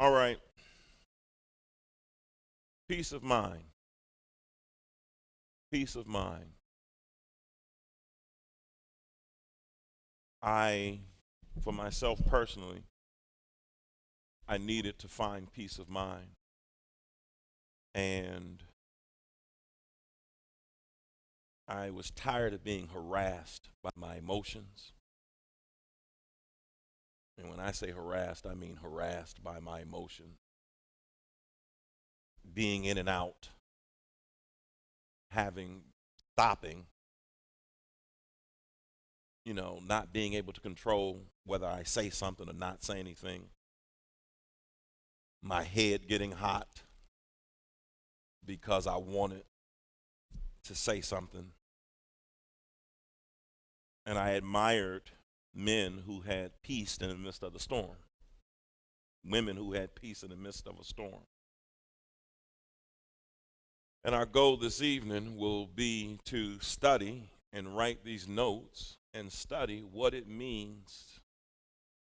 All right. Peace of mind. Peace of mind. I, for myself personally, I needed to find peace of mind. And I was tired of being harassed by my emotions. And when I say harassed, I mean harassed by my emotion. Being in and out, stopping, not being able to control whether I say something or not say anything. My head getting hot because I wanted to say something. And I admired men who had peace in the midst of the storm, women who had peace in the midst of a storm. And our goal this evening will be to study and write these notes and study what it means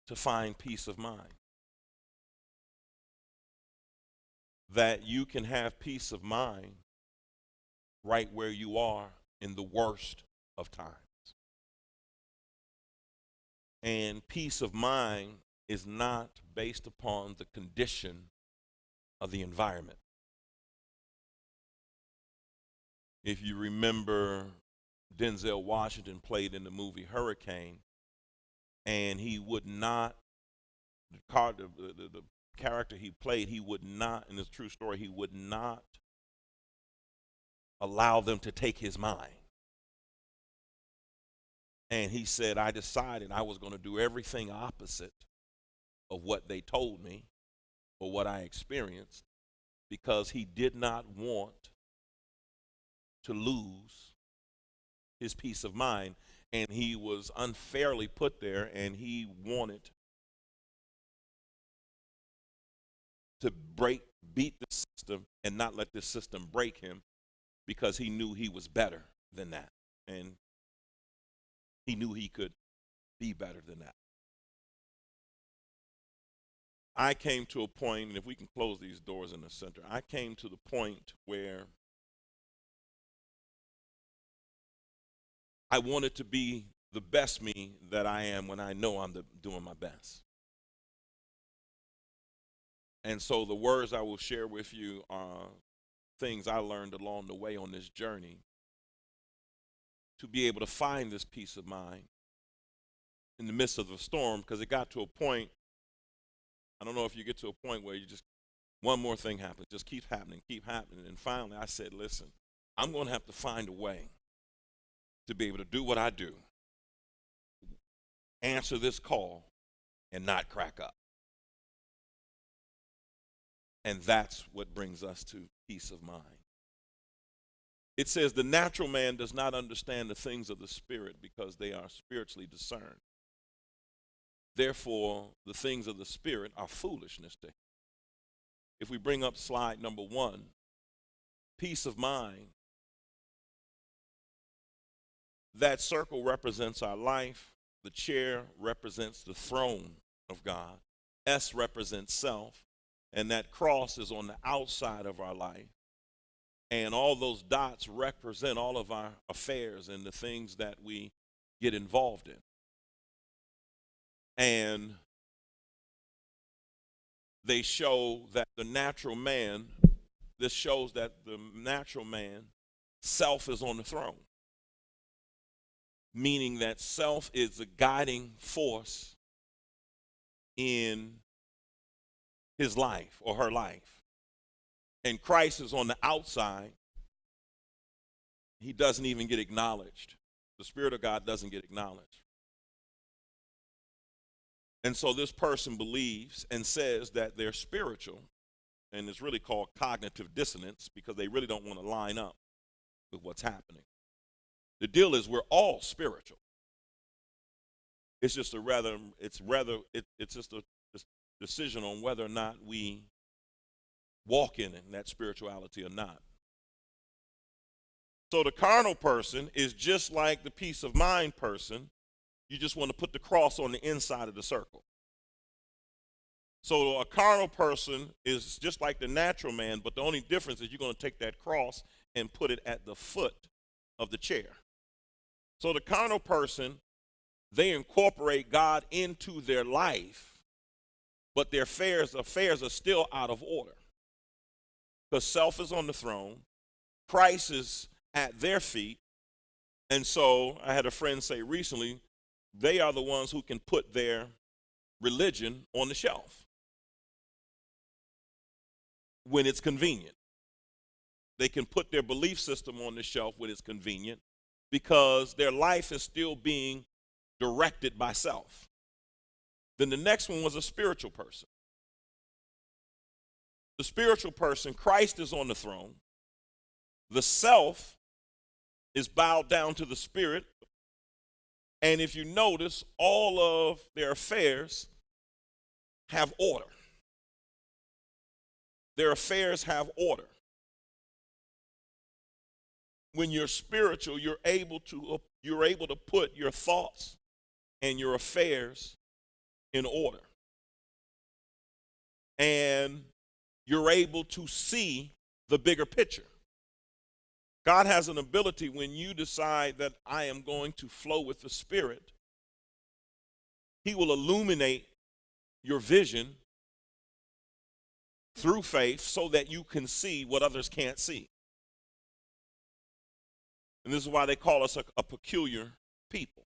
to find peace of mind. That you can have peace of mind right where you are in the worst of times. And peace of mind is not based upon the condition of the environment. If you remember, Denzel Washington played in the movie Hurricane, and he would not, the character he played, he would not, in this true story, he would not allow them to take his mind. And he said, I decided I was going to do everything opposite of what they told me or what I experienced, because he did not want to lose his peace of mind. And he was unfairly put there, and he wanted to beat the system and not let this system break him, because he knew he was better than that. And he knew he could be better than that. I came to a point, and if we can close these doors in the center, I came to the point where I wanted to be the best me that I am when I know I'm doing my best. And so the words I will share with you are things I learned along the way on this journey to be able to find this peace of mind in the midst of the storm, because it got to a point, I don't know if you get to a point where you just, one more thing happens, just keep happening. And finally I said, listen, I'm going to have to find a way to be able to do what I do, answer this call, and not crack up. And that's what brings us to peace of mind. It says the natural man does not understand the things of the Spirit because they are spiritually discerned. Therefore, the things of the Spirit are foolishness to him. If we bring up slide number 1, peace of mind, that circle represents our life. The chair represents the throne of God. S represents self. And that cross is on the outside of our life. And all those dots represent all of our affairs and the things that we get involved in. And they show that the natural man, this shows that the natural man, self is on the throne. Meaning that self is the guiding force in his life or her life. And Christ is on the outside. He doesn't even get acknowledged. The Spirit of God doesn't get acknowledged. And so this person believes and says that they're spiritual, and it's really called cognitive dissonance, because they really don't want to line up with what's happening. The deal is we're all spiritual. It's just it's just a decision on whether or not we walk in that spirituality or not. So the carnal person is just like the peace of mind person. You just want to put the cross on the inside of the circle. So a carnal person is just like the natural man, but the only difference is you're going to take that cross and put it at the foot of the chair. So the carnal person, they incorporate God into their life, but their affairs are still out of order. Because self is on the throne, Christ is at their feet, and so I had a friend say recently, they are the ones who can put their religion on the shelf when it's convenient. They can put their belief system on the shelf when it's convenient because their life is still being directed by self. Then the next one was a spiritual person. The spiritual person, Christ is on the throne. The self is bowed down to the spirit. And if you notice, all of their affairs have order. Their affairs have order. When you're spiritual, you're able to put your thoughts and your affairs in order. And you're able to see the bigger picture. God has an ability when you decide that I am going to flow with the Spirit, He will illuminate your vision through faith so that you can see what others can't see. And this is why they call us a peculiar people.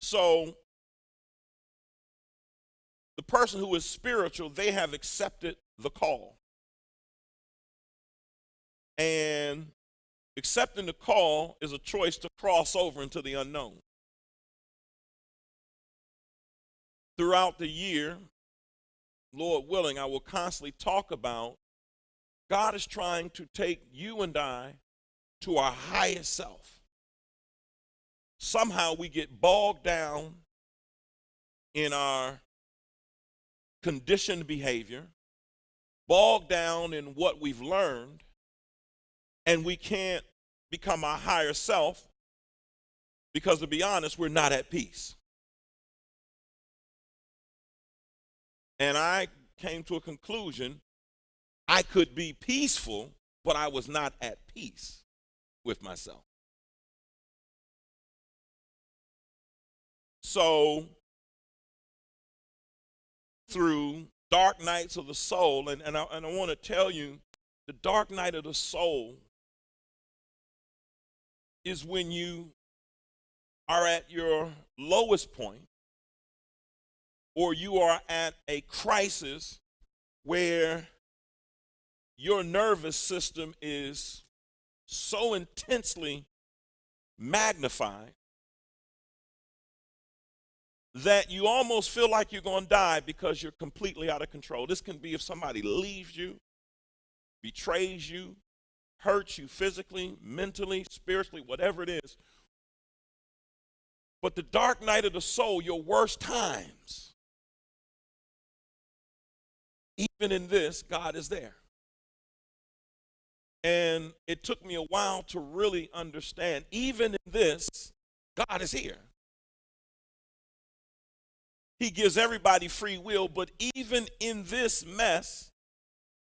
So, the person who is spiritual, they have accepted the call. And accepting the call is a choice to cross over into the unknown. Throughout the year, Lord willing, I will constantly talk about God is trying to take you and I to our highest self. Somehow we get bogged down in our conditioned behavior, bogged down in what we've learned, and we can't become our higher self because, to be honest, we're not at peace. And I came to a conclusion, I could be peaceful, but I was not at peace with myself. So, through dark nights of the soul, and I want to tell you, the dark night of the soul is when you are at your lowest point, or you are at a crisis where your nervous system is so intensely magnified that you almost feel like you're going to die because you're completely out of control. This can be if somebody leaves you, betrays you, hurts you physically, mentally, spiritually, whatever it is. But the dark night of the soul, your worst times, even in this, God is there. And it took me a while to really understand, even in this, God is here. He gives everybody free will, but even in this mess,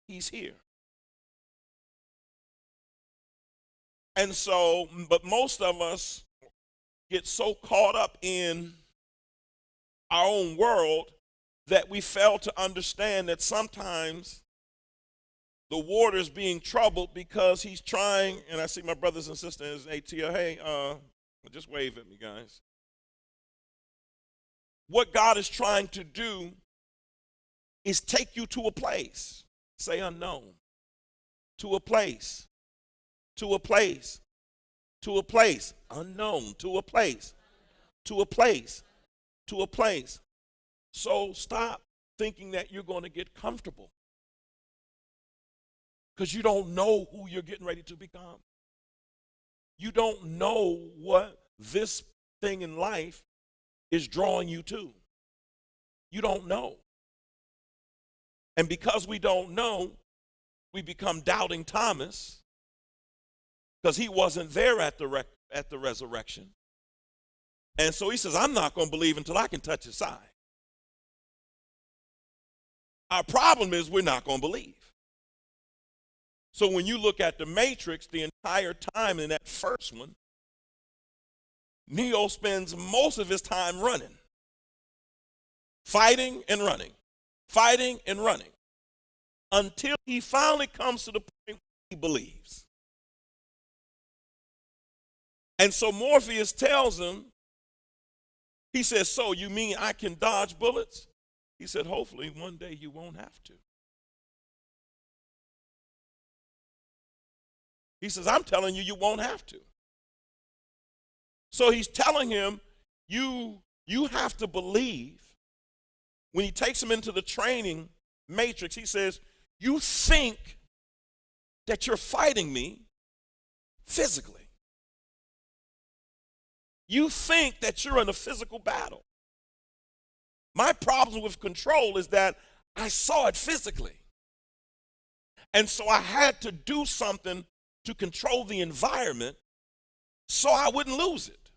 He's here. And so, but most of us get so caught up in our own world that we fail to understand that sometimes the water's being troubled because He's trying, and I see my brothers and sisters in ATL, hey, just wave at me, guys. What God is trying to do is take you to a place, say unknown, to a place, to a place, to a place, unknown, to a place, to a place, to a place. So stop thinking that you're going to get comfortable because you don't know who you're getting ready to become. You don't know what this thing in life is drawing you to. You don't know. And because we don't know, we become doubting Thomas because he wasn't there at the resurrection. And so he says, I'm not going to believe until I can touch his side. Our problem is we're not going to believe. So when you look at the Matrix, the entire time in that first one, Neo spends most of his time running, fighting and running, fighting and running, until he finally comes to the point where he believes. And so Morpheus tells him, he says, so you mean I can dodge bullets? He said, hopefully one day you won't have to. He says, I'm telling you, you won't have to. So he's telling him, you have to believe. When he takes him into the training matrix, he says, you think that you're fighting me physically. You think that you're in a physical battle. My problem with control is that I saw it physically. And so I had to do something to control the environment so I wouldn't lose it.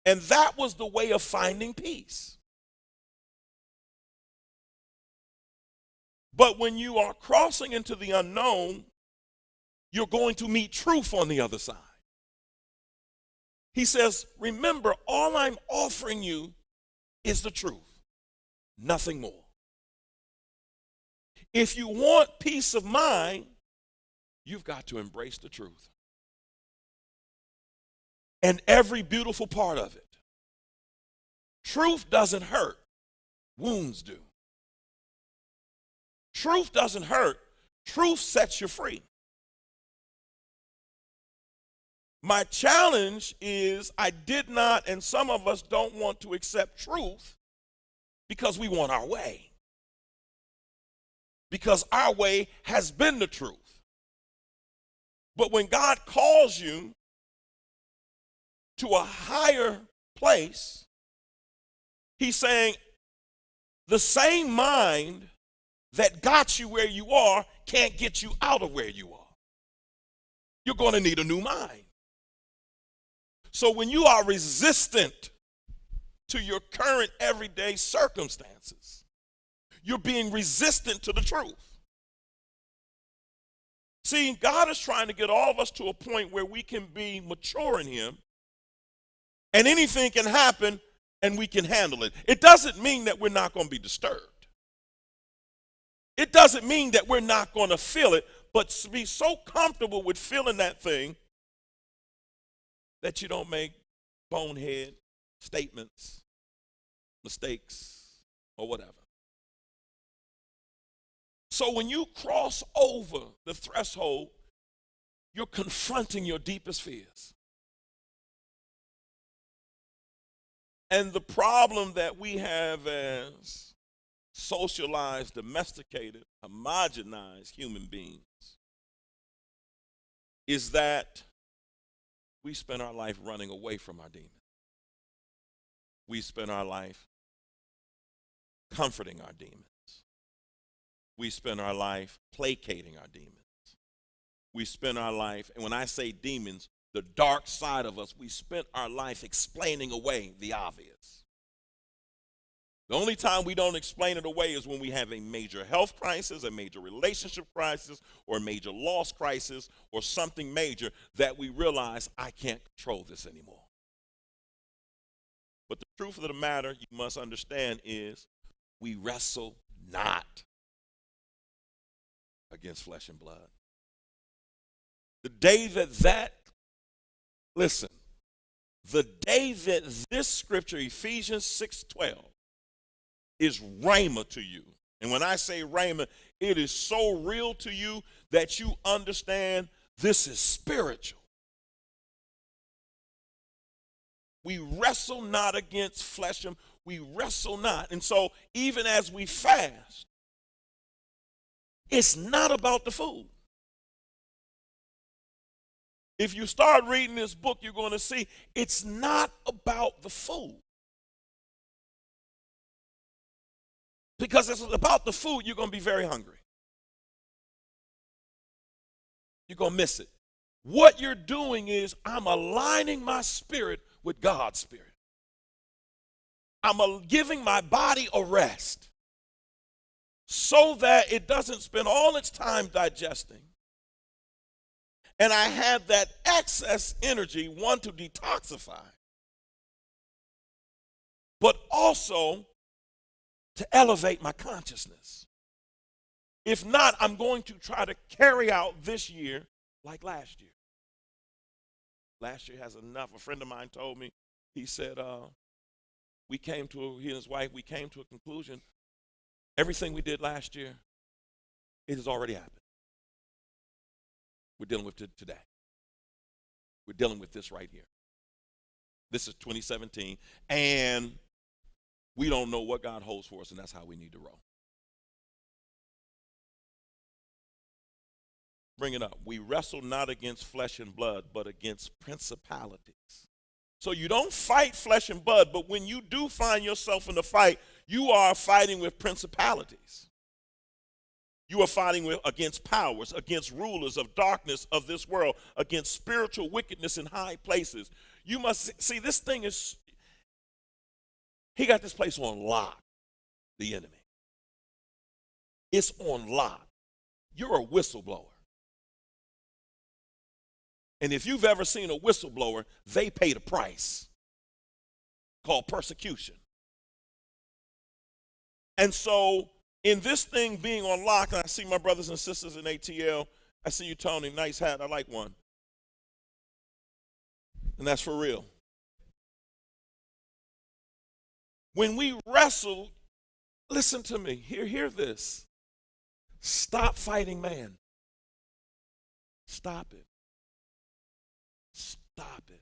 And that was the way of finding peace. But when you are crossing into the unknown, you're going to meet truth on the other side. He says, remember, all I'm offering you is the truth, nothing more. If you want peace of mind, you've got to embrace the truth. And every beautiful part of it. Truth doesn't hurt, wounds do. Truth doesn't hurt, truth sets you free. My challenge is I did not, and some of us don't want to accept truth because we want our way. Because our way has been the truth. But when God calls you to a higher place, he's saying the same mind that got you where you are can't get you out of where you are. You're going to need a new mind. So when you are resistant to your current everyday circumstances, you're being resistant to the truth. See, God is trying to get all of us to a point where we can be mature in him, and anything can happen and we can handle it. It doesn't mean that we're not going to be disturbed. It doesn't mean that we're not going to feel it, but to be so comfortable with feeling that thing that you don't make bonehead statements, mistakes, or whatever. So when you cross over the threshold, you're confronting your deepest fears. And the problem that we have as socialized, domesticated, homogenized human beings is that we spend our life running away from our demons. We spend our life comforting our demons. We spend our life placating our demons. We spend our life, and when I say demons, the dark side of us, we spent our life explaining away the obvious. The only time we don't explain it away is when we have a major health crisis, a major relationship crisis, or a major loss crisis, or something major that we realize I can't control this anymore. But the truth of the matter you must understand is we wrestle not against flesh and blood. The day the day that this scripture, Ephesians 6:12, is rhema to you. And when I say rhema, it is so real to you that you understand this is spiritual. We wrestle not against flesh and we wrestle not. And so even as we fast, it's not about the food. If you start reading this book, you're going to see it's not about the food. Because if it's about the food, you're going to be very hungry. You're going to miss it. What you're doing is I'm aligning my spirit with with God's Spirit. I'm giving my body a rest so that it doesn't spend all its time digesting. And I have that excess energy, one, to detoxify, but also to elevate my consciousness. If not, I'm going to try to carry out this year like last year. Last year has enough. A friend of mine told me, he said, he and his wife, we came to a conclusion. Everything we did last year, it has already happened. We're dealing with it today. We're dealing with this right here. This is 2017, and we don't know what God holds for us, and that's how we need to roll. Bring it up. We wrestle not against flesh and blood, but against principalities. So you don't fight flesh and blood, but when you do find yourself in a fight, you are fighting with principalities. You are fighting against powers, against rulers of darkness of this world, against spiritual wickedness in high places. You must see, this thing is, he got this place on lock, the enemy. It's on lock. You're a whistleblower. And if you've ever seen a whistleblower, they paid a price called persecution. And so in this thing being on lock, and I see my brothers and sisters in ATL, I see you, Tony, nice hat, I like one. And that's for real. When we wrestle, listen to me, hear this. Stop fighting man. Stop it. Stop it.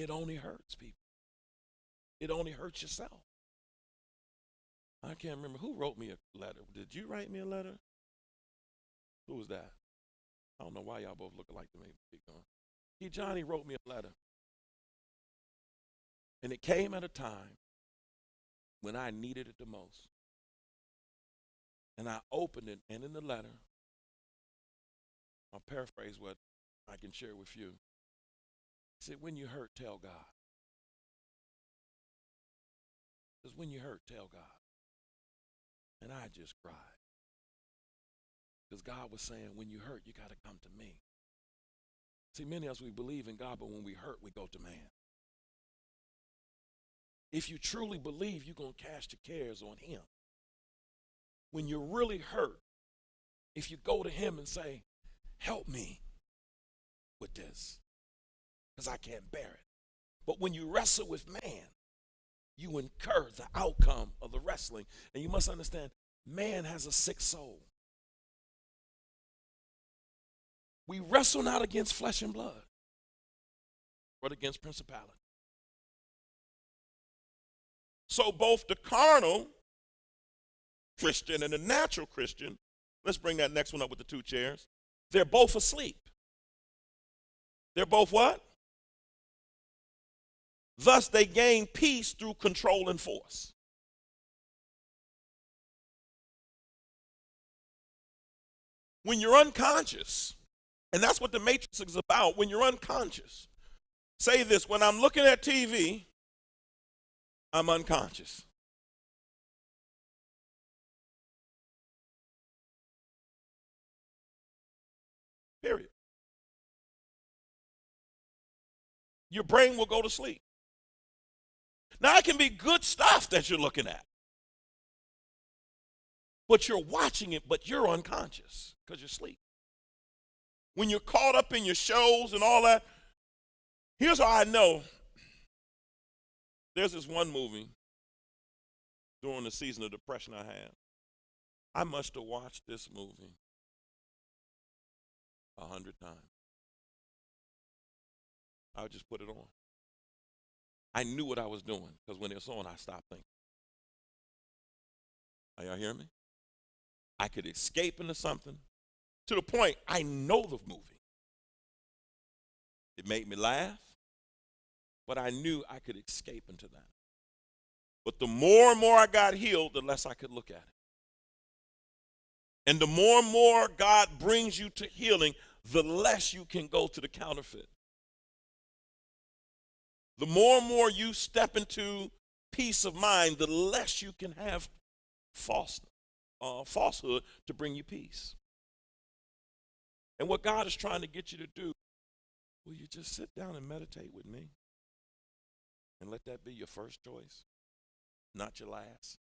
It only hurts people. It only hurts yourself. I can't remember who wrote me a letter. Did you write me a letter? Who was that? I don't know why y'all both look alike to me. Keep going. Johnny wrote me a letter. And it came at a time when I needed it the most. And I opened it, and in the letter, I'll paraphrase what I can share with you. He said, when you hurt, tell God. Because when you hurt, tell God. And I just cried. Because God was saying, when you hurt, you got to come to me. See, many of us, we believe in God, but when we hurt, we go to man. If you truly believe, you're going to cast your cares on him. When you're really hurt, if you go to him and say, help me with this, because I can't bear it. But when you wrestle with man, you incur the outcome of the wrestling. And you must understand, man has a sick soul. We wrestle not against flesh and blood, but against principality. So both the carnal Christian and the natural Christian, let's bring that next one up with the two chairs, they're both asleep. They're both what? Thus they gain peace through control and force. When you're unconscious, and that's what the Matrix is about, when you're unconscious, say this, when I'm looking at TV, I'm unconscious. Period. Your brain will go to sleep. Now, it can be good stuff that you're looking at, but you're watching it, but you're unconscious because you're asleep. When you're caught up in your shows and all that, here's how I know. There's this one movie during the season of depression I had. I must have watched this movie 100 times. I would just put it on. I knew what I was doing because when it's on, I stopped thinking. Are y'all hearing me? I could escape into something to the point I know the movie. It made me laugh, but I knew I could escape into that. But the more and more I got healed, the less I could look at it. And the more and more God brings you to healing, the less you can go to the counterfeit. The more and more you step into peace of mind, the less you can have falsehood to bring you peace. And what God is trying to get you to do, will you just sit down and meditate with me? And let that be your first choice, not your last.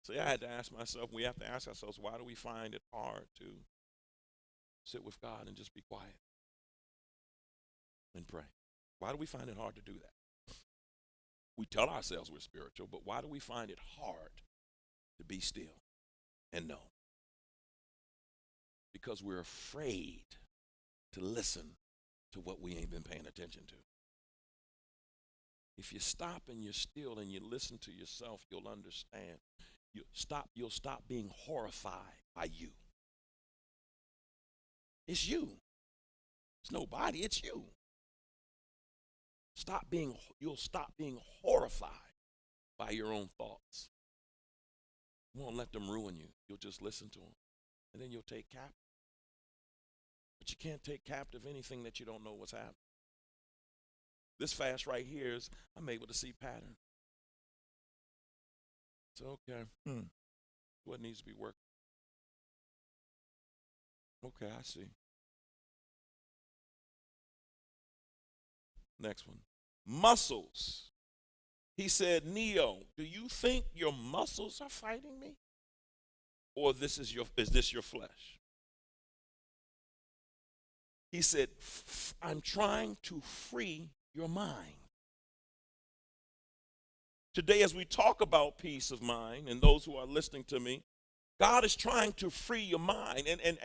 See, I had to ask myself, we have to ask ourselves, why do we find it hard to sit with God and just be quiet and pray? Why do we find it hard to do that? We tell ourselves we're spiritual, but why do we find it hard to be still and know? Because we're afraid to listen to what we ain't been paying attention to. If you stop and you're still and you listen to yourself, you'll understand. You'll stop being horrified by you. It's you. It's nobody, it's you. You'll stop being horrified by your own thoughts. You won't let them ruin you. You'll just listen to them. And then you'll take captive. But you can't take captive anything that you don't know what's happening. This fast right here is, I'm able to see pattern. It's okay. What needs to be worked? Okay, I see. Next one. Muscles. He said, Neo, do you think your muscles are fighting me? Or is this your flesh? He said, I'm trying to free your mind. Today, as we talk about peace of mind, and those who are listening to me, God is trying to free your mind. And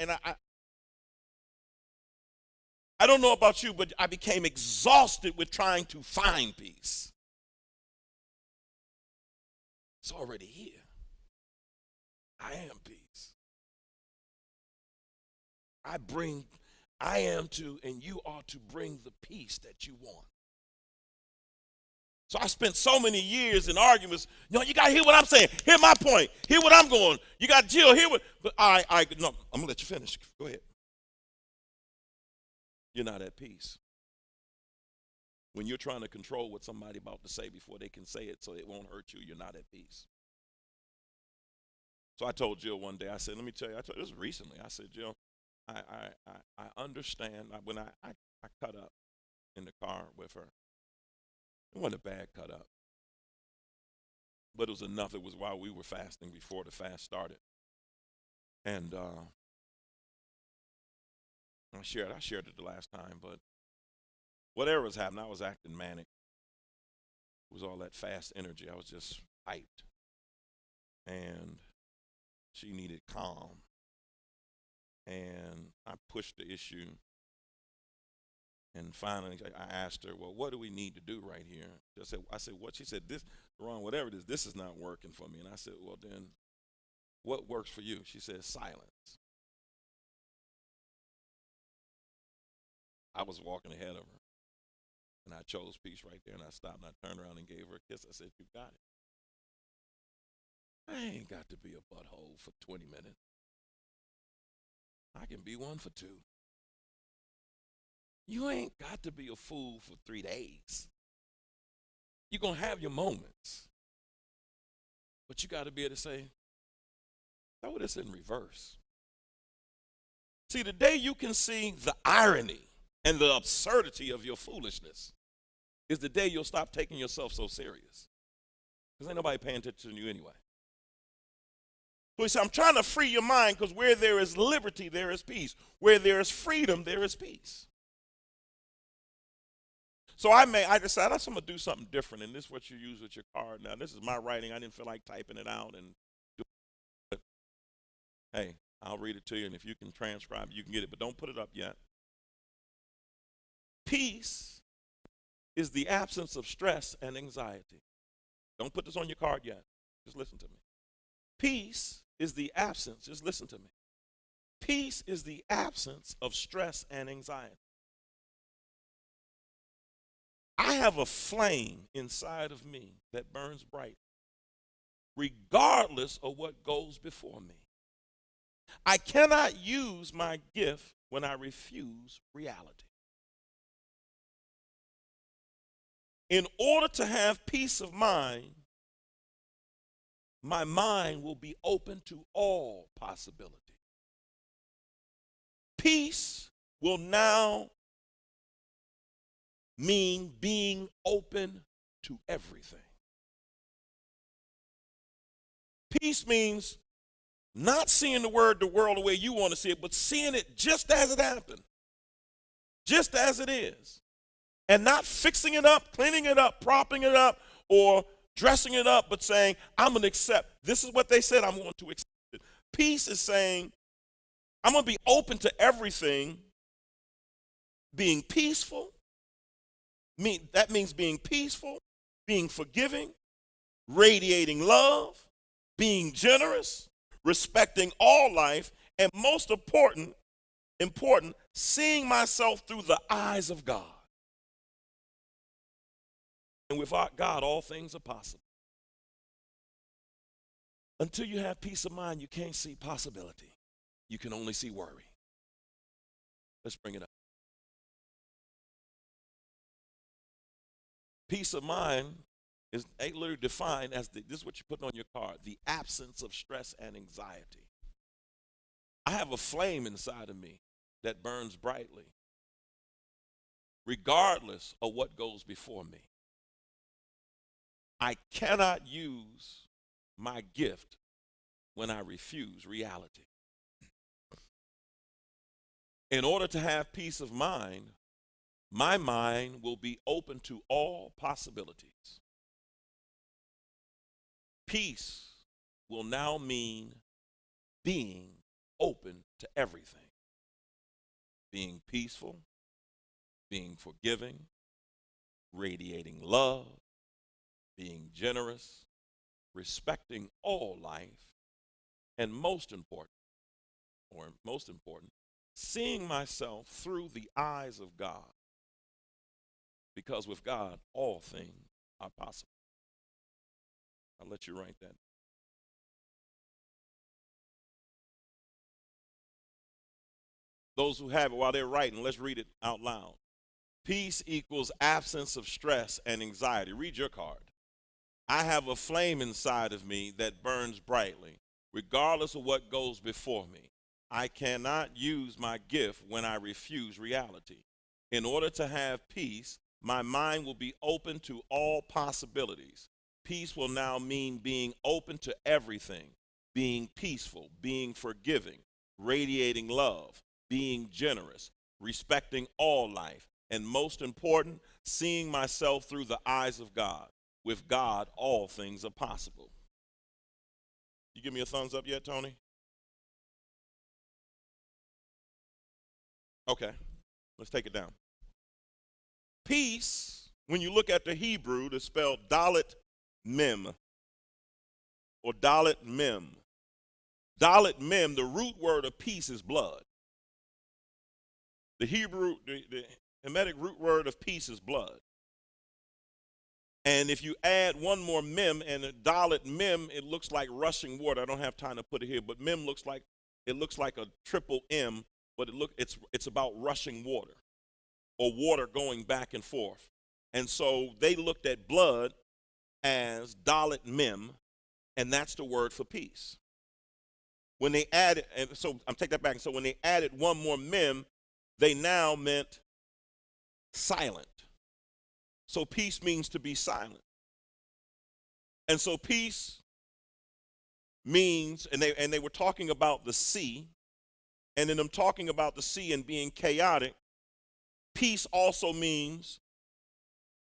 I don't know about you, but I became exhausted with trying to find peace. It's already here. I am peace. I am to, and you are to bring the peace that you want. So I spent so many years in arguments. No, you got to hear what I'm saying. Hear my point. Hear what I'm going. You got Jill, hear what. But no, I'm going to let you finish. Go ahead. You're not at peace. When you're trying to control what somebody's about to say before they can say it so it won't hurt you, you're not at peace. So I told Jill one day, I said, let me tell you, this was recently. I said, Jill, I understand. When I cut up in the car with her, it wasn't a bad cut up, but it was enough. It was while we were fasting before the fast started. And I shared it the last time, but whatever was happening, I was acting manic. It was all that fast energy. I was just hyped. And she needed calm. And I pushed the issue. And finally, I asked her, well, what do we need to do right here? I said, what? She said, this, Ron, whatever it is, this is not working for me. And I said, well, then, what works for you? She said, silence. I was walking ahead of her. And I chose peace right there. And I stopped and I turned around and gave her a kiss. I said, you got it. I ain't got to be a butthole for 20 minutes. I can be one for 2. You ain't got to be a fool for 3 days. You're going to have your moments. But you got to be able to say, throw this in reverse. See, the day you can see the irony and the absurdity of your foolishness is the day you'll stop taking yourself so serious. Because ain't nobody paying attention to you anyway. So he said, I'm trying to free your mind because where there is liberty, there is peace. Where there is freedom, there is peace. So I decided I'm going to do something different, and this is what you use with your card. Now, this is my writing. I didn't feel like typing it out and do it. Hey, I'll read it to you, and if you can transcribe it, you can get it, but don't put it up yet. Peace is the absence of stress and anxiety. Don't put this on your card yet. Just listen to me. Peace is the absence, just listen to me. Peace is the absence of stress and anxiety. I have a flame inside of me that burns bright, regardless of what goes before me. I cannot use my gift when I refuse reality. In order to have peace of mind, my mind will be open to all possibility. Peace will now mean being open to everything. Peace means not seeing the world the way you want to see it, but seeing it just as it happened, just as it is, and not fixing it up, cleaning it up, propping it up, or dressing it up, but saying, I'm going to accept. This is what they said, I'm going to accept it. Peace is saying, I'm going to be open to everything, being peaceful. That means being peaceful, being forgiving, radiating love, being generous, respecting all life, and most important, seeing myself through the eyes of God. And without God, all things are possible. Until you have peace of mind, you can't see possibility. You can only see worry. Let's bring it up. Peace of mind is literally defined as this is what you put on your card, the absence of stress and anxiety. I have a flame inside of me that burns brightly, regardless of what goes before me. I cannot use my gift when I refuse reality. In order to have peace of mind, my mind will be open to all possibilities. Peace will now mean being open to everything. Being peaceful, being forgiving, radiating love, being generous, respecting all life, and most important, seeing myself through the eyes of God. Because with God, all things are possible. I'll let you write that. Those who have it while they're writing, let's read it out loud. Peace equals absence of stress and anxiety. Read your card. I have a flame inside of me that burns brightly, regardless of what goes before me. I cannot use my gift when I refuse reality. In order to have peace, my mind will be open to all possibilities. Peace will now mean being open to everything, being peaceful, being forgiving, radiating love, being generous, respecting all life, and most important, seeing myself through the eyes of God. With God, all things are possible. You give me a thumbs up yet, Tony? Okay, let's take it down. Peace, when you look at the Hebrew, it's spelled Dalet Mem or Dalet Mem. Dalet Mem, the root word of peace is blood. The Hebrew, the Hamitic root word of peace is blood. And if you add one more mem and a Dalet Mem, it looks like rushing water. I don't have time to put it here, but mem looks like a triple M, but it's about rushing water or water going back and forth. And so they looked at blood as Dalet Mem, and that's the word for peace. When they added, and so I'm taking that back. So when they added one more mem, they now meant silent. So peace means to be silent. And so peace means, and they were talking about the sea, and in them talking about the sea and being chaotic, peace also means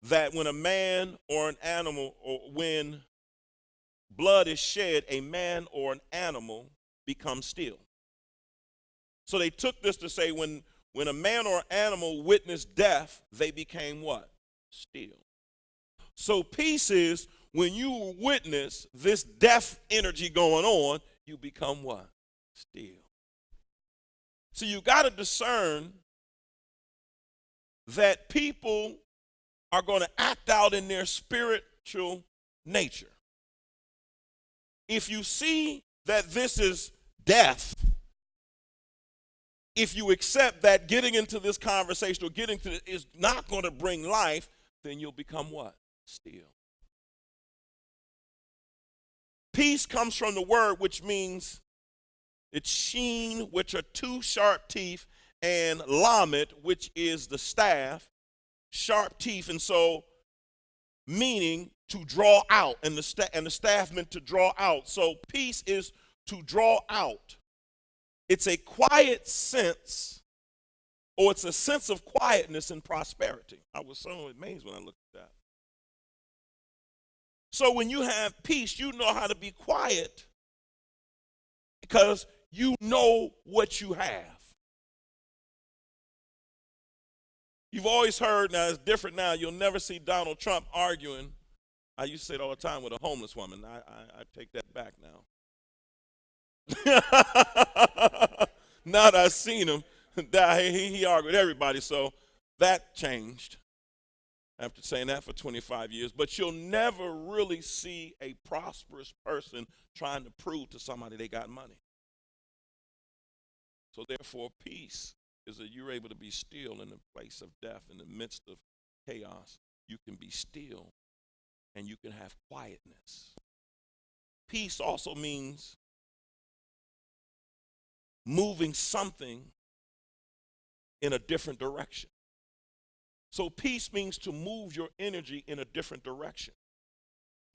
that when a man or an animal, or when blood is shed, a man or an animal becomes still. So they took this to say when a man or animal witnessed death, they became what? Still. So peace is when you witness this death energy going on, you become what? Still. So you got to discern that people are going to act out in their spiritual nature. If you see that this is death, if you accept that getting into this conversation or getting to it is not going to bring life, then you'll become what? Still. Peace comes from the word which means it's sheen, which are two sharp teeth, and lamet, which is the staff, sharp teeth, and so meaning to draw out, and the staff meant to draw out. So peace is to draw out. It's a quiet sense, or it's a sense of quietness and prosperity. I was so amazed when I looked at that. So when you have peace, you know how to be quiet because you know what you have. You've always heard, now it's different now, you'll never see Donald Trump arguing. I used to say it all the time with a homeless woman. I take that back now. Now that I've seen him, he argued with everybody, so that changed after saying that for 25 years. But you'll never really see a prosperous person trying to prove to somebody they got money. So therefore, peace is that you're able to be still in the place of death, in the midst of chaos. You can be still and you can have quietness. Peace also means moving something in a different direction. So peace means to move your energy in a different direction.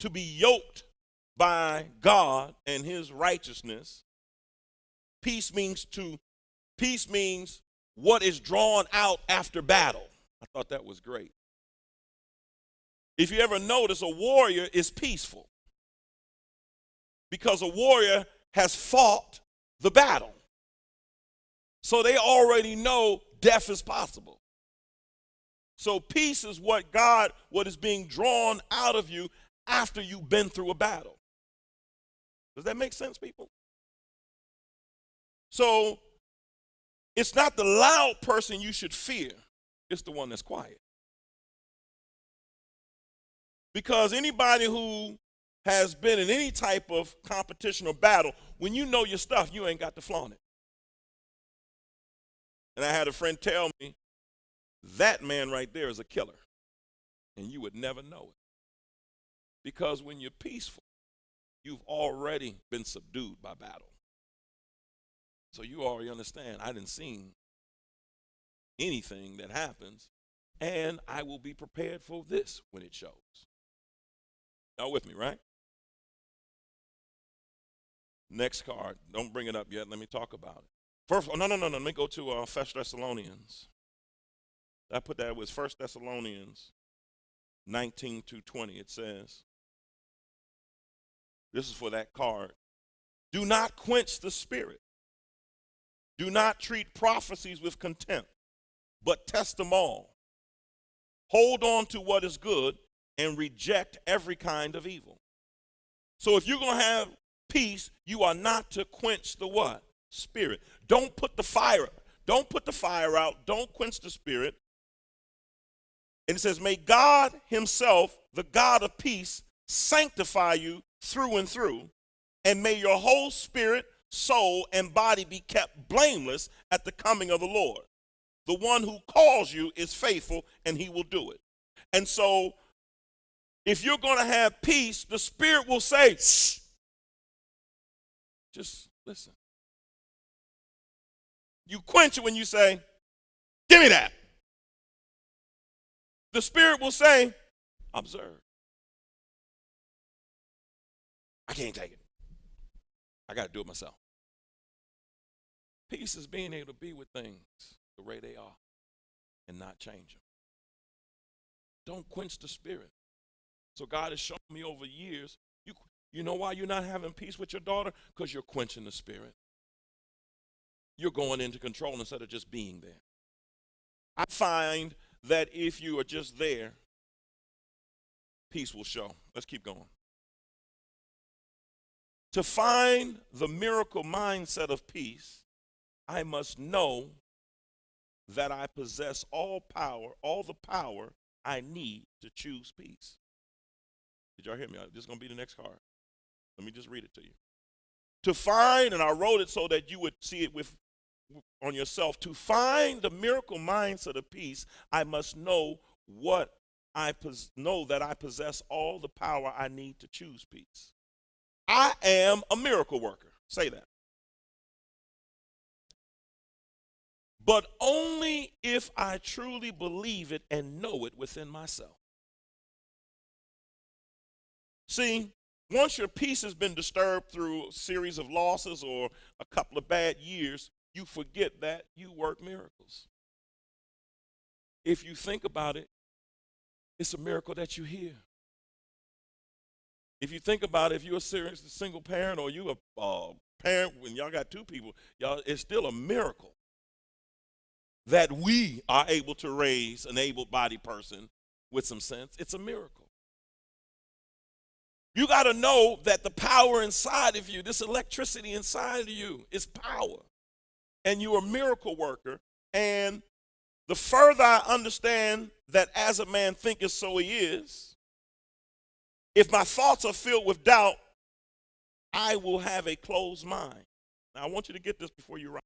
To be yoked by God and his righteousness. Peace means what is drawn out after battle. I thought that was great. If you ever notice, a warrior is peaceful because a warrior has fought the battle. So they already know death is possible. So peace is what is being drawn out of you after you've been through a battle. Does that make sense, people? So it's not the loud person you should fear. It's the one that's quiet. Because anybody who has been in any type of competition or battle, when you know your stuff, you ain't got to flaunt it. And I had a friend tell me, that man right there is a killer. And you would never know it. Because when you're peaceful, you've already been subdued by battle. So you already understand, I didn't see anything that happens, and I will be prepared for this when it shows. Y'all with me, right? Next card. Don't bring it up yet. Let me talk about it. First, no. Let me go to 1 Thessalonians. I put that with 1 Thessalonians 19-20. It says, this is for that card. Do not quench the spirit. Do not treat prophecies with contempt, but test them all. Hold on to what is good and reject every kind of evil. So if you're going to have peace, you are not to quench the what? Spirit. Don't put the fire out. Don't put the fire out. Don't quench the spirit. And it says, may God himself, the God of peace, sanctify you through and through, and may your whole spirit, soul, and body be kept blameless at the coming of the Lord. The one who calls you is faithful, and he will do it. And so, if you're going to have peace, the Spirit will say, shh. Just listen. You quench it when you say, give me that. The Spirit will say, observe. I can't take it. I got to do it myself. Peace is being able to be with things the way they are and not change them. Don't quench the spirit. So God has shown me over years, you know why you're not having peace with your daughter? Because you're quenching the spirit. You're going into control instead of just being there. I find that if you are just there, peace will show. Let's keep going. To find the miracle mindset of peace, I must know that I possess all the power I need to choose peace. Did y'all hear me? This is going to be the next card. Let me just read it to you. To find, and I wrote it so that you would see it with on yourself. To find the miracle mindset of peace, I must know know that I possess all the power I need to choose peace. I am a miracle worker. Say that. But only if I truly believe it and know it within myself. See, once your peace has been disturbed through a series of losses or a couple of bad years, you forget that you work miracles. If you think about it, it's a miracle that you're here. If you think about it, if you're a single parent or you're a parent when y'all got two people, y'all, it's still a miracle that we are able to raise an able-bodied person with some sense. It's a miracle. You got to know that the power inside of you, this electricity inside of you, is power. And you're a miracle worker. And the further I understand that as a man thinketh, so he is, if my thoughts are filled with doubt, I will have a closed mind. Now, I want you to get this before you write.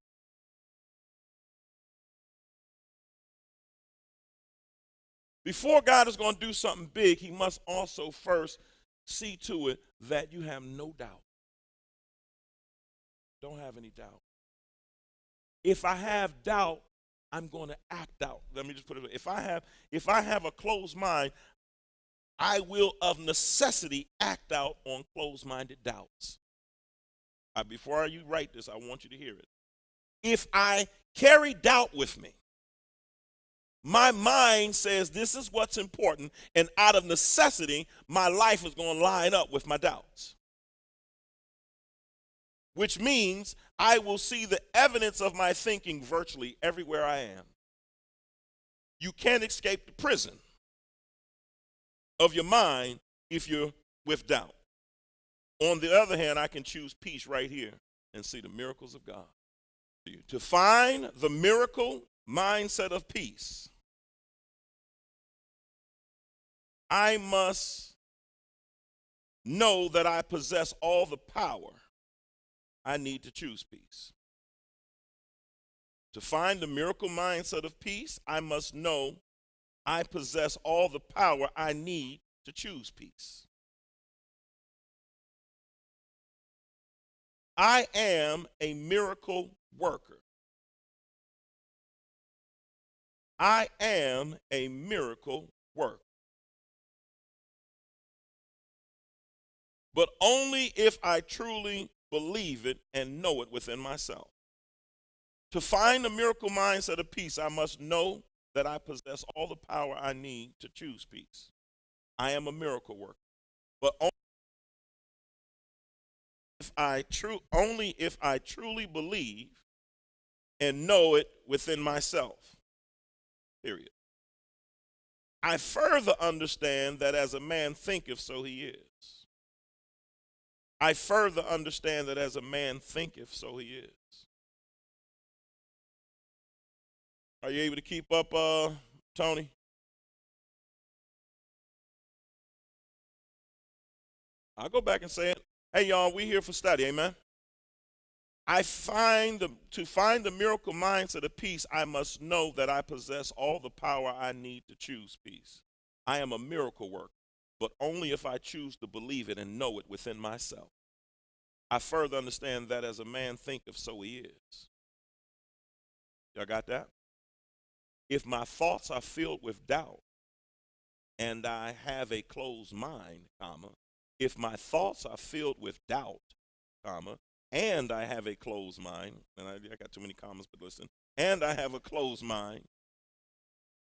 Before God is going to do something big, he must also first see to it that you have no doubt. Don't have any doubt. If I have doubt, I'm going to act out. Let me just put it. If I have a closed mind, I will of necessity act out on closed-minded doubts. Before you write this, I want you to hear it. If I carry doubt with me, my mind says this is what's important, and out of necessity, my life is going to line up with my doubts. Which means I will see the evidence of my thinking virtually everywhere I am. You can't escape the prison of your mind if you're with doubt. On the other hand, I can choose peace right here and see the miracles of God. To find the miracle mindset of peace, I must know that I possess all the power I need to choose peace. To find the miracle mindset of peace, I must know I possess all the power I need to choose peace. I am a miracle worker. I am a miracle worker. But only if I truly believe it and know it within myself. To find the miracle mindset of peace, I must know that I possess all the power I need to choose peace. I am a miracle worker. But only if I truly believe and know it within myself. Period. I further understand that as a man thinketh, so he is. I further understand that as a man thinketh, so he is. Are you able to keep up, Tony? I'll go back and say it. Hey, y'all, we here for study, amen? To find the miracle mindset of peace, I must know that I possess all the power I need to choose peace. I am a miracle worker, but only if I choose to believe it and know it within myself. I further understand that as a man thinketh, so he is. Y'all got that? If my thoughts are filled with doubt and I have a closed mind, comma, if my thoughts are filled with doubt, comma, and I have a closed mind, and I got too many commas, but listen, and I have a closed mind,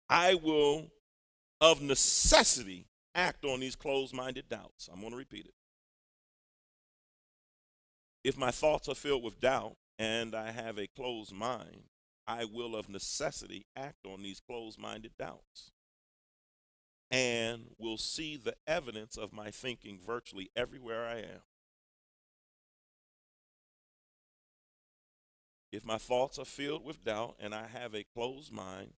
I will of necessity act on these closed-minded doubts. I'm going to repeat it. If my thoughts are filled with doubt and I have a closed mind, I will of necessity act on these closed-minded doubts and will see the evidence of my thinking virtually everywhere I am. If my thoughts are filled with doubt and I have a closed mind,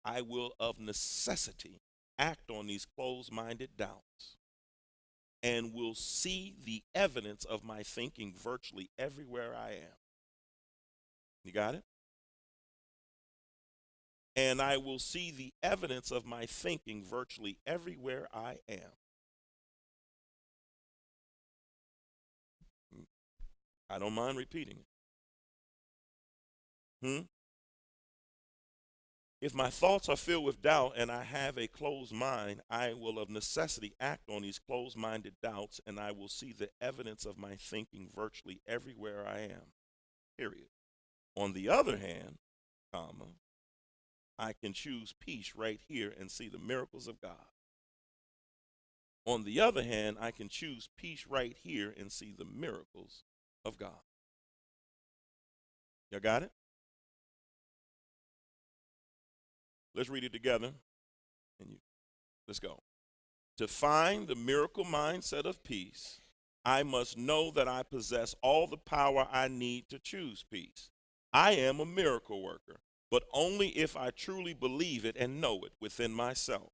I will of necessity act on these closed-minded doubts and will see the evidence of my thinking virtually everywhere I am. You got it? and I will see the evidence of my thinking virtually everywhere I am. I don't mind repeating it. If my thoughts are filled with doubt and I have a closed mind, I will of necessity act on these closed-minded doubts, and I will see the evidence of my thinking virtually everywhere I am. Period. On the other hand, I can choose peace right here and see the miracles of God. On the other hand, I can choose peace right here and see the miracles of God. Y'all got it? Let's read it together. Let's go. To find the miracle mindset of peace, I must know that I possess all the power I need to choose peace. I am a miracle worker, but only if I truly believe it and know it within myself.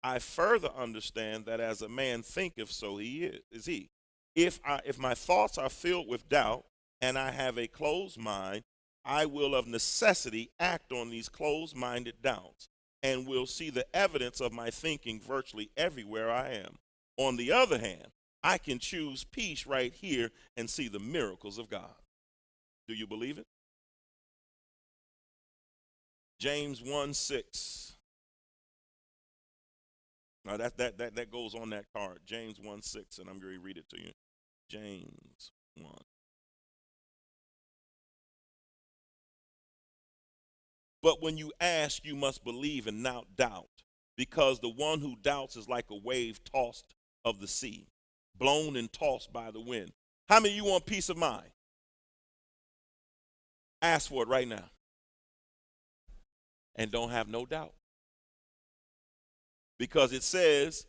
I further understand that as a man thinketh, so he is he. If my thoughts are filled with doubt and I have a closed mind, I will of necessity act on these closed-minded doubts and will see the evidence of my thinking virtually everywhere I am. On the other hand, I can choose peace right here and see the miracles of God. Do you believe it? James 1:6. Now that goes on that card. James 1:6, and I'm going to read it to you. James 1. But when you ask, you must believe and not doubt, because the one who doubts is like a wave tossed of the sea, blown and tossed by the wind. How many of you want peace of mind? Ask for it right now. And don't have no doubt. Because it says,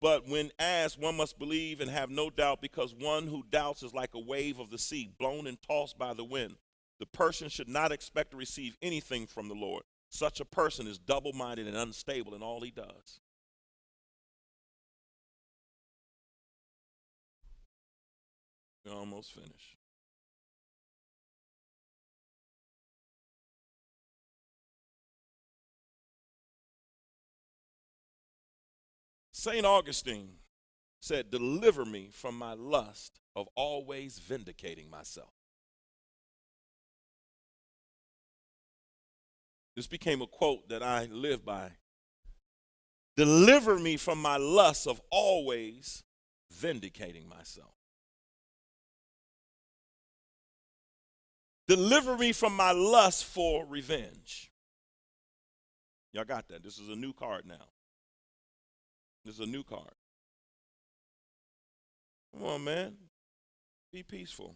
but when asked, one must believe and have no doubt, because one who doubts is like a wave of the sea, blown and tossed by the wind. The person should not expect to receive anything from the Lord. Such a person is double-minded and unstable in all he does. We're almost finished. St. Augustine said, deliver me from my lust of always vindicating myself. This became a quote that I live by. Deliver me from my lust of always vindicating myself. Deliver me from my lust for revenge. Y'all got that? This is a new card now. This is a new card. Come on, man. Be peaceful.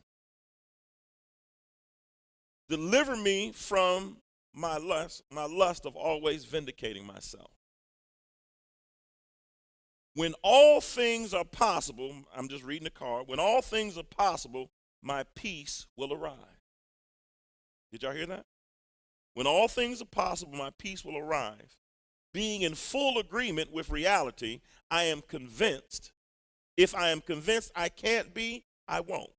Deliver me from my lust of always vindicating myself. When all things are possible, I'm just reading the card. When all things are possible, my peace will arrive. Did y'all hear that? When all things are possible, my peace will arrive. Being in full agreement with reality, I am convinced. If I am convinced I can't be, I won't.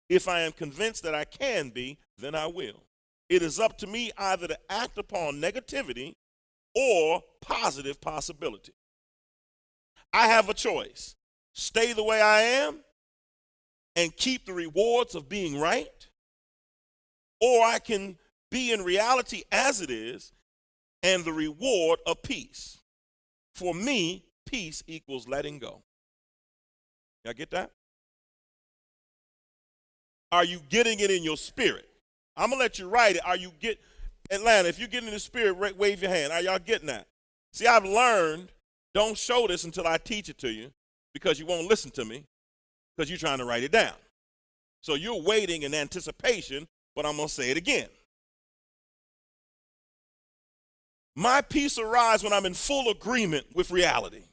If I am convinced that I can be, then I will. It is up to me either to act upon negativity or positive possibility. I have a choice. Stay the way I am and keep the rewards of being right, or I can be in reality as it is and the reward of peace. For me, peace equals letting go. Y'all get that? Are you getting it in your spirit? I'm going to let you write it. Atlanta, if you get in the spirit, wave your hand. Are y'all getting that? See, I've learned, don't show this until I teach it to you, because you won't listen to me, because you're trying to write it down. So you're waiting in anticipation, but I'm going to say it again. My peace arrives when I'm in full agreement with reality.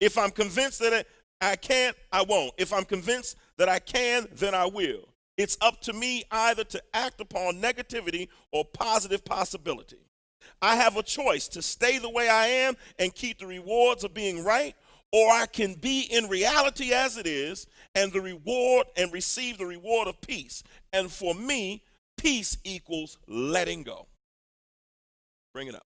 If I'm convinced that I can't, I won't. If I'm convinced that I can, then I will. It's up to me either to act upon negativity or positive possibility. I have a choice to stay the way I am and keep the rewards of being right, or I can be in reality as it is and receive the reward of peace. And for me, peace equals letting go. Bring it up.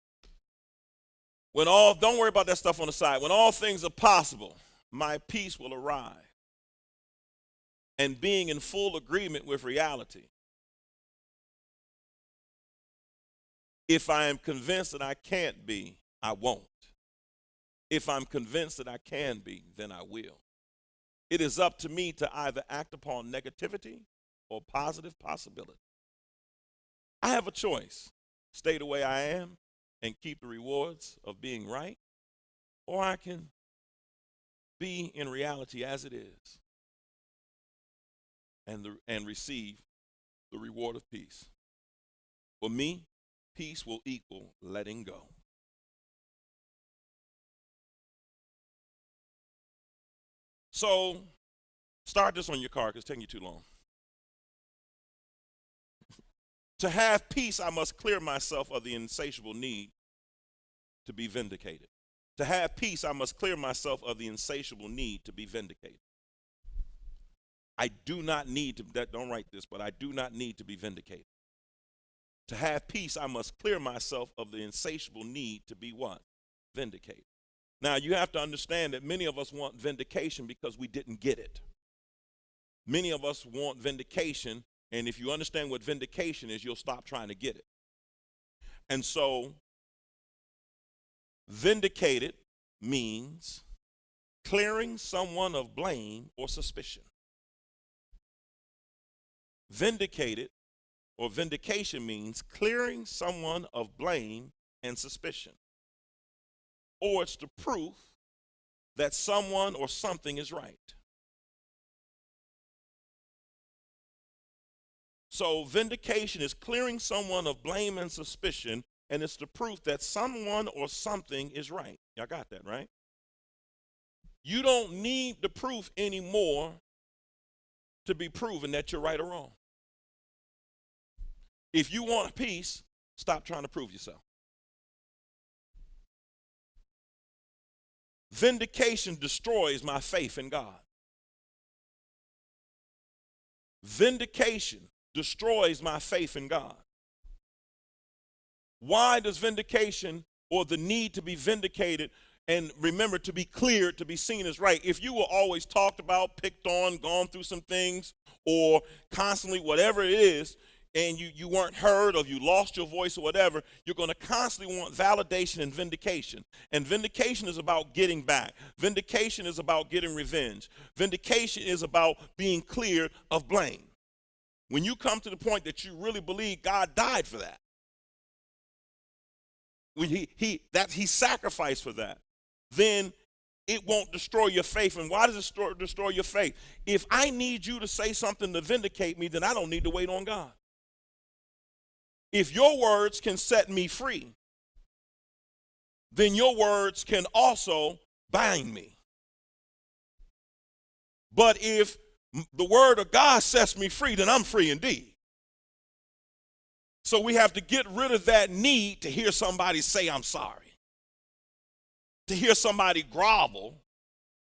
Don't worry about that stuff on the side. When all things are possible, my peace will arrive. And being in full agreement with reality. If I am convinced that I can't be, I won't. If I'm convinced that I can be, then I will. It is up to me to either act upon negativity or positive possibility. I have a choice. Stay the way I am and keep the rewards of being right, or I can be in reality as it is and receive the reward of peace. For me, peace will equal letting go. So, start this on your card because it's taking you too long. To have peace, I must clear myself of the insatiable need to be vindicated. To have peace, I must clear myself of the insatiable need to be vindicated. I do not need to, don't write this, but I do not need to be vindicated. To have peace, I must clear myself of the insatiable need to be what? Vindicated. Now, you have to understand that many of us want vindication because we didn't get it. Many of us want vindication, and if you understand what vindication is, you'll stop trying to get it. And so, vindicated means clearing someone of blame or suspicion. Vindicated or vindication means clearing someone of blame and suspicion. Or it's the proof that someone or something is right. So vindication is clearing someone of blame and suspicion, and it's the proof that someone or something is right. Y'all got that, right? You don't need the proof anymore to be proven that you're right or wrong. If you want peace, stop trying to prove yourself. Vindication destroys my faith in God. Vindication destroys my faith in God. Why does vindication or the need to be vindicated and remember to be cleared, to be seen as right? If you were always talked about, picked on, gone through some things, or constantly whatever it is, and you weren't heard or you lost your voice or whatever, you're going to constantly want validation and vindication. And vindication is about getting back. Vindication is about getting revenge. Vindication is about being cleared of blame. When you come to the point that you really believe God died for that, when he sacrificed for that, then it won't destroy your faith. And why does it destroy your faith? If I need you to say something to vindicate me, then I don't need to wait on God. If your words can set me free, then your words can also bind me. But if the word of God sets me free, then I'm free indeed. So we have to get rid of that need to hear somebody say I'm sorry, to hear somebody grovel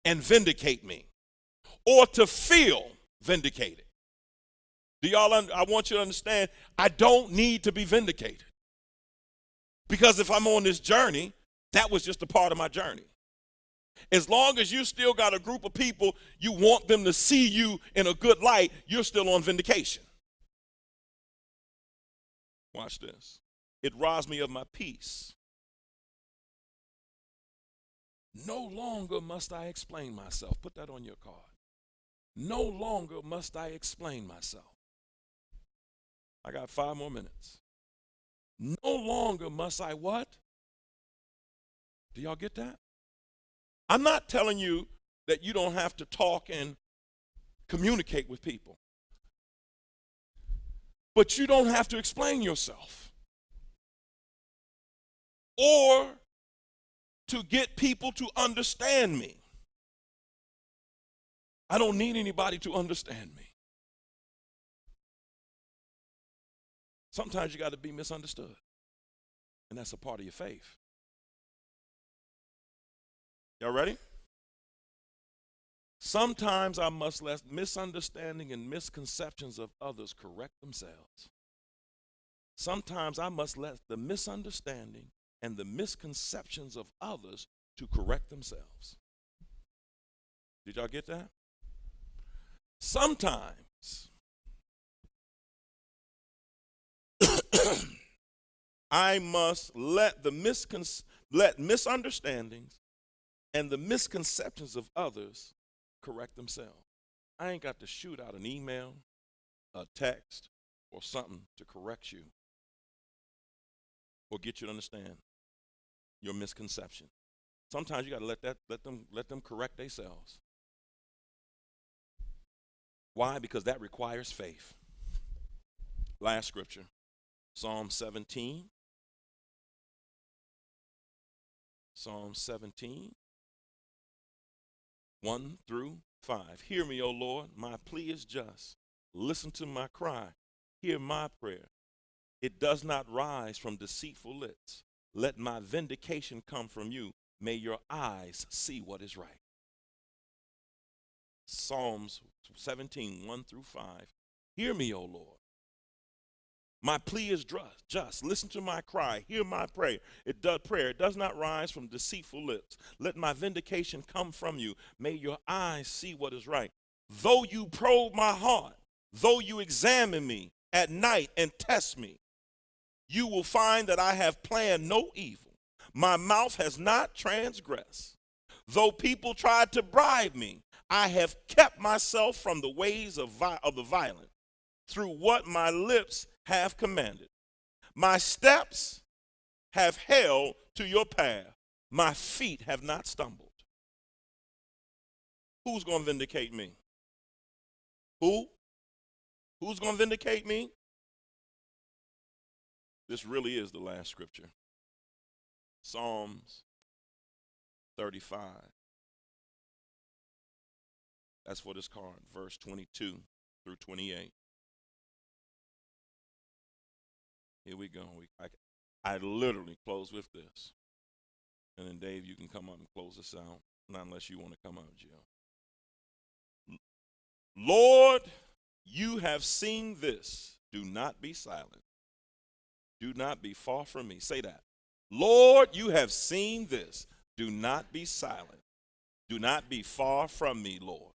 and vindicate me, or to feel vindicated. I want you to understand, I don't need to be vindicated. Because if I'm on this journey, that was just a part of my journey. As long as you still got a group of people, you want them to see you in a good light, you're still on vindication. Watch this. It robs me of my peace. No longer must I explain myself. Put that on your card. No longer must I explain myself. I got 5 more minutes. No longer must I what? Do y'all get that? I'm not telling you that you don't have to talk and communicate with people. But you don't have to explain yourself. Or to get people to understand me. I don't need anybody to understand me. Sometimes you got to be misunderstood. And that's a part of your faith. Y'all ready? Sometimes I must let misunderstanding and misconceptions of others correct themselves. Sometimes I must let the misunderstanding and the misconceptions of others to correct themselves. Did y'all get that? Sometimes I must let misunderstandings and the misconceptions of others correct themselves. I ain't got to shoot out an email, a text, or something to correct you or get you to understand your misconception. Sometimes you got to let them correct themselves. Why? Because that requires faith. Last scripture, Psalm 17. Psalm 17, 1 through 5. Hear me, O Lord, my plea is just. Listen to my cry. Hear my prayer. It does not rise from deceitful lips. Let my vindication come from you. May your eyes see what is right. Psalms 17, 1 through 5. Hear me, O Lord. My plea is just. Listen to my cry. Hear my prayer. It does not rise from deceitful lips. Let my vindication come from you. May your eyes see what is right. Though you probe my heart, though you examine me at night and test me, you will find that I have planned no evil. My mouth has not transgressed. Though people tried to bribe me, I have kept myself from the ways of the violent through what my lips have commanded. My steps have held to your path. My feet have not stumbled. Who's going to vindicate me? Who? Who's going to vindicate me? This really is the last scripture. Psalms 35. That's for this card, verse 22 through 28. Here we go. I literally close with this. And then, Dave, you can come up and close this out. Not unless you want to come out, Jill. Lord, you have seen this. Do not be silent. Do not be far from me. Say that. Lord, you have seen this. Do not be silent. Do not be far from me, Lord.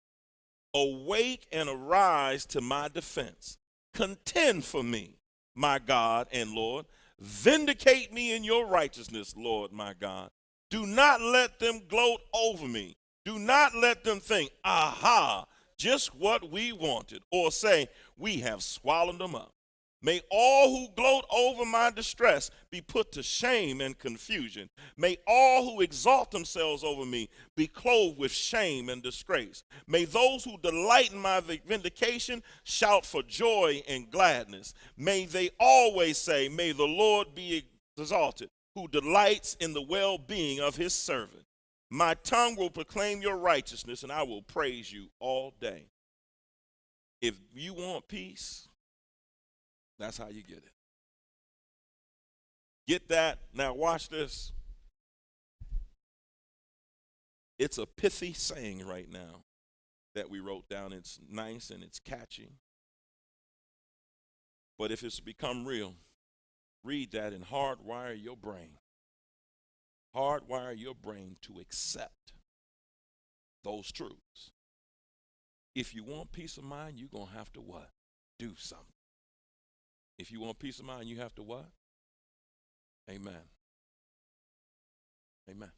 Awake and arise to my defense. Contend for me, my God and Lord. Vindicate me in your righteousness, Lord, my God. Do not let them gloat over me. Do not let them think, aha, just what we wanted, or say, we have swallowed them up. May all who gloat over my distress be put to shame and confusion. May all who exalt themselves over me be clothed with shame and disgrace. May those who delight in my vindication shout for joy and gladness. May they always say, may the Lord be exalted, who delights in the well-being of his servant. My tongue will proclaim your righteousness, and I will praise you all day. If you want peace, that's how you get it. Get that? Now watch this. It's a pithy saying right now that we wrote down. It's nice and it's catchy. But if it's become real, read that and hardwire your brain. Hardwire your brain to accept those truths. If you want peace of mind, you're going to have to what? Do something. If you want peace of mind, you have to what? Amen. Amen.